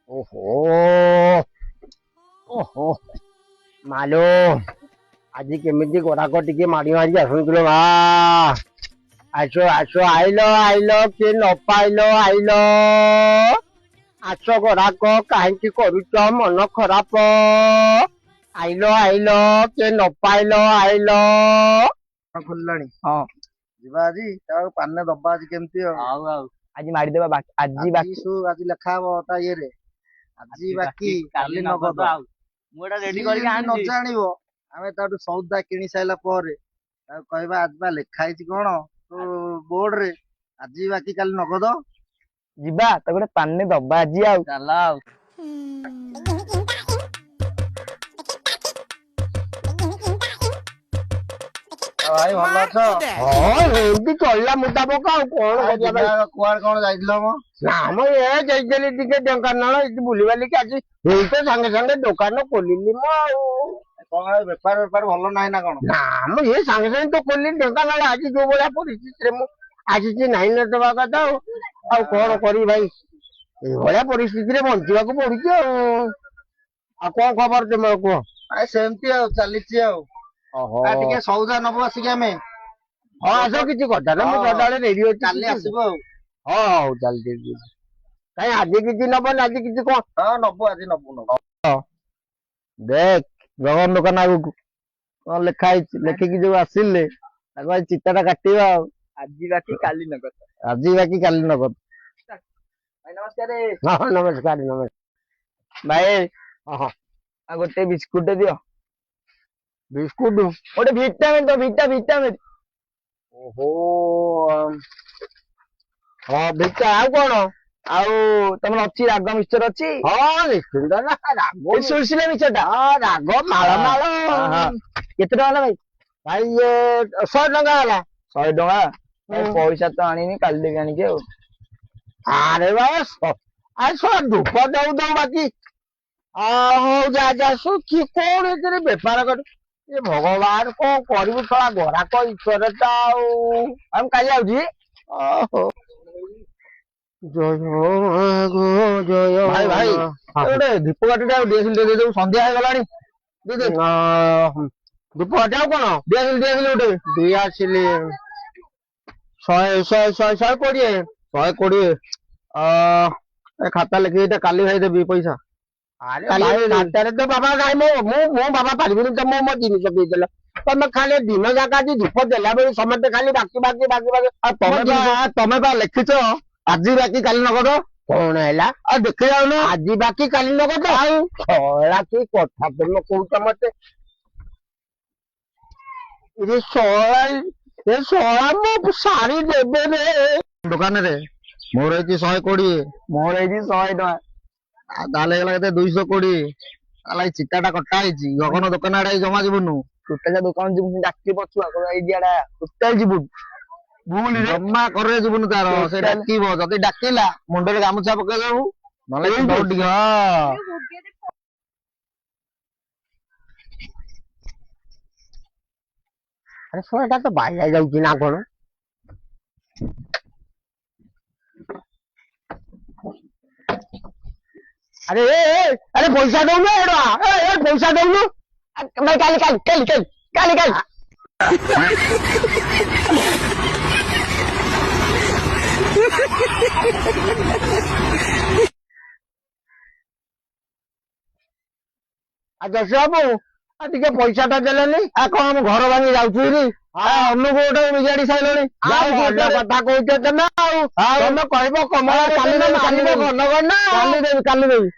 ଓହୋ ଓହୋ ମାଲୋ ଆଜି କେମିତି ଗୋଡାକ ଟିକେ ମାଡି ମାରି ଆସୁଥିଲ ମା। ଆସ ଆସ ଆଇଲ ଆଇଲ କିଏ ନ ପାଇଲ ଆଇଲ। ଆସ ଗୋଡାକ କାହିଁକି କରୁଛ ମନ ଖରାପ। ଆଇଲ ଆଇଲ କିଏ ନ ପାଇଲ ଆଇଲ। ଖୋଲିଲାଣି। ହଁ ଯିବା ଆଜି ତାକୁ ପାନେ ଦବା ଆଜି କେମିତି ଆଉ ଆଜି ମାରିଦେବା ଆଜି ବାକି ଆଜି ଲେଖା ହବ ତା ଇଏରେ ଆଜି ବାକି କାଲି ନଗଦ। ଆଉ ମୁଁ ଏଟା ରେଡି ସିଏ କରିକି ଯେମିତି ନ ଆଣିଛି। ଜାଣିବ ଆମେ ତାଠୁ ସଉଦା କିଣି ସାରିଲା ପରେ ତାକୁ କହିବା ଆଜି ବା ଲେଖା ହେଇଛି କଣ ବୋର୍ଡ ରେ ଆଜି ବାକି କାଲି ନଗଦ। ଯିବା ତାକୁ ଗୋଟେ ପାନେ ଦବା ଆଜି ଆଉ ଚାଲ ଆଉ। ଆଉ ଭାଇ ଭଲ ଅଛ? ହଁ ଏମିତି ଚଳିଲା ମୁତାବକ ଆଉ କଣ କରିବା ଭାଇ। କୁଆଡେ କଣ ଯାଇଥିଲ ମ? ନା ମ ଯାଇଥିଲି ଟିକେ ଢେଙ୍କାନାଳ ଏଠି ବୁଲିବାଲିକି ଆଜି ଏଇ ତ ସାଙ୍ଗେ ସାଙ୍ଗେ ଦୋକାନ ଖୋଲିଲି ମୁଁ ଆଉ। କଣ ବେପାର ଭଲ ନାହିଁ ନା କଣ? ନା ମୁଁ ସାଙ୍ଗେ ସାଙ୍ଗେ ତ ଖୋଲିଲି ଢେଙ୍କାନାଳ ଆଜି ଯୋଉ ଭଳିଆ ପରିସ୍ଥିତିରେ ମୁଁ ଆସିଛି ନାହିଁ ନ ଦେବା କଥା ଆଉ କଣ କରିବି ଭାଇ। ଏଇଭଳିଆ ପରିସ୍ଥିତିରେ ବଞ୍ଚିବାକୁ ପଡୁଛି ଆଉ କଣ ଖବର ତୁମର କୁହ? ସେମିତି ଆଉ ଚାଲିଛି ଆଉ। ଓହୋ ଟିକେ ସଉଦା ନବୁ ଆସିକି ଆମେ। ହଁ ଆସ କିଛି କଥା ନା ମୁଁ ସଦାବେଳେ ରେଡି ଅଛି। କାଲି ଆସିବୁ ଆଉ। ହଁ ହଉ ଚାଲି ଠିକ ଅଛି। କାଇଁ ଆଜି କିଛି ନବନି ଆଜି କିଛି କଣ? ହଁ ନବୁ ଆଜି ନବୁ। ଦେଖ ଜଗନ ଦୋକାନ ଆଗକୁ କଣ ଲେଖା ହେଇଛି ଲେଖିକି ଯୋଉ ଆସିଲେ ତାକୁ ଆଜି ଚିତା ଟା କାଟିବା ଆଉ। ଆଜି ବାକି କାଲି ନଗଦ। ଆଜି ବାକି କାଲି ନଗଦ। ଭାଇ ନମସ୍କାର। ହଁ ନମସ୍କାର ନମସ୍କାର। ଭାଇ ଆଉ ଗୋଟେ ବିସ୍କୁଟ ଦିଅ। ବିସ୍କୁଟ ଗୋଟେ ଭିଟାମିନ ତ ଭିଟାମିନ। ଓହୋ ହଁ ଭିଟା ଆଉ କଣ? ଆଉ ତମର ଅଛି ରାଗ ମିକ୍ସଚର ଅଛି? ହଁ ନିଶ୍ଚିନ୍ତ ନା ରାଗ ସୁଲସୁଲିଆ ମିକ୍ସଚର ଟା। ହଁ ରାଗ ମାଳ କେତେ ଟଙ୍କା ହେଲା ଭାଇ? ଭାଇ ଇଏ 100 ଟଙ୍କା ହେଲା। 100 ଟଙ୍କା ପଇସା ତ ଆଣିନି କାଲି ଦେବି ଆଣିକି ଆଉ। ଆରେ ବାସ ଧୂପ ଦଉ ବାକି ହଉ ଯା ଶୁଖି କଣ ଏଥିରେ ବେପାର କର। ଏ ଭଗବାନ କଣ କରିବୁ ଶଳା ଗରାକ ଈଶ୍ୱର ତ ଆଉ ମୁଁ କାଲି ଆଉଛି। ଓହୋ ଜୟ ଭାଇ ଭାଇ ଗୋଟେ ଧୂପ କାଠି ଟା ଦେଇଦବୁ ସନ୍ଧ୍ୟା ହେଇଗଲାଣି। ଧୂପ କାଠି ଆଉ କଣ ଦିଆସିଲି ଗୋଟେ ଦିଆସିଲି 100 120 ଏ ଖାତା ଲେଖିକି କାଲି ଭାଇ ଦେବି ପଇସା। ଖାତାରେ ତ ବାବା ନାହିଁ ମୁଁ ବାବା ପାରିବିନି ତମ ମୋ ଜିନିଷ ଦେଇଦେଲ। ତମେ ଖାଲି ଦିନ ଯାକ ଆଜି ଧୂପ ଦେଲା ବେଳେ ସମସ୍ତେ ଖାଲି ବାକି ତମେ ବା ଲେଖିଛ ଆଜି ବାକି କାଲି ନଗଦ। କଣ ହେଲା ଆଉ ଦେଖି ଯାଉନ ଆଜି ବାକି କାଲି ନଗଦ ଆଉ କି କଥା ତମେ କହୁଛ ମତେ। ମୋ ଶାଢୀ ଦେବେରେ ଦୋକାନରେ ମୋର ହେଇଛି 120 ମୋର ହେଇଛି 100 ଟଙ୍କା। ଆଉ ତାହେଲେ ହେଇଗଲା କେତେ 220 ତାହେଲେ ଏଇ ଚିତା ଟା କଟା ହେଇଛି। ଗଗନ ଦୋକାନ ଆଡେ ଜମା ଯିବୁନୁ। ଟୋଟାଲ ଦୋକାନ ଯିବୁ ଡାକି ପଛୁଆ ଏଇଆଡା ଟୋଟାଲ ଯିବୁନୁ। ଜମା କରରେ ଯିବୁନୁ ତାର ସେ ଡାକିବ ଯଦି ଡାକିଲା ମୁଣ୍ଡରେ ଗାମୁଛା ପକେଇଦବୁ ନହେଲେ ଦୌଡିକି ଆରେ ଶୁଣ ଏଟା ତ ବାଇଆ ଯାଉଛି ନା କଣ? ଆରେ ଆରେ ପଇସା ଦଉନୁ ପଇସା ଦଉନୁ କାଲି ଯଶ ବାବୁ ଟିକେ ପଇସା ଟା ଦେଲେନି ଆଉ କଣ ଆମ ଘର ଭାଙ୍ଗି ଯାଉଛୁ ଅନୁକୁ ଗୋଟେ ବିଗାଡି ସାରିଲଣି କଥା କହୁଛ ତମେ ଆଉ ତମେ କହିବ କମଳା କାଲି ଦେବି।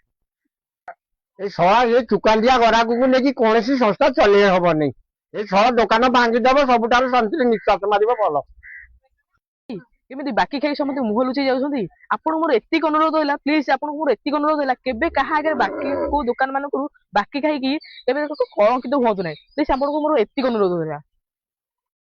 ଏଇ ଶଳା ଏ ଚୁକାଣ୍ଡିଆ ଗରାକକୁ ନେଇକି କୌଣସି ସଂସ୍ଥା ଚଲେଇ ହବନି। ଏଇ ଶଳା ଦୋକାନ ଭାଙ୍ଗିଦବ ସବୁଠାରୁ ଶାନ୍ତିରେ ନିଶ୍ୱାସ ମାରିବ ଭଲ। କେମିତି ବାକି ଖାଇ ସମସ୍ତେ ମୁହଁ ଲୁଚେଇ ଯାଉଛନ୍ତି। ଆପଣଙ୍କୁ ମୋର ଏତିକି ଅନୁରୋଧ ହେଲା ପ୍ଲିଜ ଆପଣଙ୍କୁ ମୋର ଏତିକି ଅନୁରୋଧ ହେଲା କେବେ କାହା ଆଗରେ ବାକି କୋଉ ଦୋକାନ ମାନଙ୍କରୁ ବାକି ଖାଇକି କେବେ କଳଙ୍କିତ ହୁଅନ୍ତୁ ନାହିଁ। ପ୍ଲିଜ ଆପଣଙ୍କୁ ମୋର ଏତିକି ଅନୁରୋଧ ହେଲା।